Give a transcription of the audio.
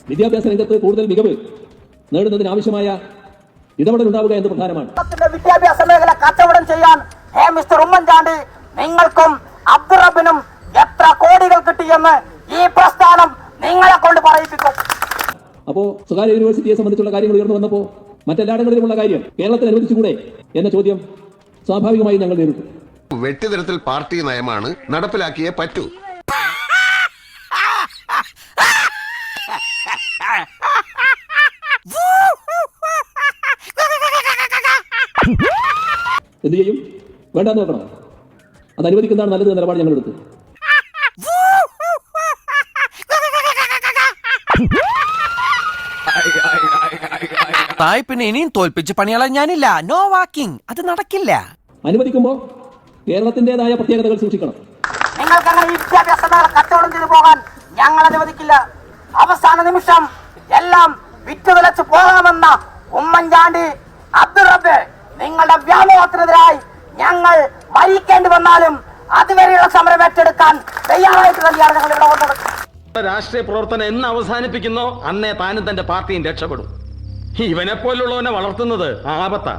വിദ്യാഭ്യാസ രംഗത്ത് കൂടുതൽ മികവ് നേടുന്നതിനാവശ്യമായ ഇടപെടൽ ഉണ്ടാവുക എന്ന് പ്രധാനമാണ്. വിദ്യാഭ്യാസ മേഖല കച്ചവടം ചെയ്യാൻ മിസ്റ്റർ ഉമ്മൻചാണ്ടി നിങ്ങൾക്കും അബ്ദുൾ റബ്ബിനും എത്ര കോടികൾ കിട്ടിയെന്ന് ഈ പ്രസ്ഥാനം നിങ്ങളെ കൊണ്ട് പറയിപ്പിക്കും. അപ്പോ സ്വകാര്യ യൂണിവേഴ്സിറ്റിയെ സംബന്ധിച്ചുള്ള കാര്യങ്ങൾ ഉയർന്നു വന്നപ്പോൾ മറ്റെല്ലായിടങ്ങളിലുമുള്ള കാര്യം കേരളത്തിൽ അനുവദിച്ചുകൂടെ എന്ന ചോദ്യം സ്വാഭാവികമായി ഞങ്ങൾ നേരിട്ടു. വെട്ടിതരത്തിൽ പാർട്ടി നയമാണ്, നടപ്പിലാക്കിയേ പറ്റൂ. എന്ത് ചെയ്യും? വേണ്ടാന്ന് നോക്കണം. അത് അനുവദിക്കുന്നതാണ് നല്ലത് നിലപാട് ഞങ്ങൾ എടുത്തു. പിന്നെ ഇനിയും തോൽപ്പിച്ച് പണിയാളാൻ ഞാനില്ല. നോ വാക്കിംഗ്, അത് നടക്കില്ല. അനുവദിക്കുമ്പോ കേരളത്തിന്റേതായ പ്രത്യേകതകൾ സൂക്ഷിക്കണം. നിങ്ങൾക്ക് അങ്ങനെ ഈ വിദ്യാഭ്യാസ മേഖല കച്ചവടം ചെയ്തു പോകാൻ ഞങ്ങൾ അനുവദിക്കില്ല. അവസാന നിമിഷം എല്ലാം വിറ്റുവിലച്ച് പോകാമെന്ന ഉമ്മൻചാണ്ടി, അബ്ദുൾ റബ്ബ് നിങ്ങളുടെ വ്യാമോഹത്തിനെതിരായി ഞങ്ങൾ മരിക്കേണ്ടി വന്നാലും അതുവരെയുള്ള സമരം ഏറ്റെടുക്കാൻ തയ്യാറായിട്ട് തന്നെയാണ് ഞങ്ങൾ ഇവിടെ വന്നത്. രാഷ്ട്രീയ പ്രവർത്തനം എന്ന് അവസാനിപ്പിക്കുന്നോ അന്നേ താനും തന്റെ പാർട്ടിയും രക്ഷപ്പെടും. ഇവനെ പോലുള്ളവനെ വളർത്തുന്നത് ആപത്താ.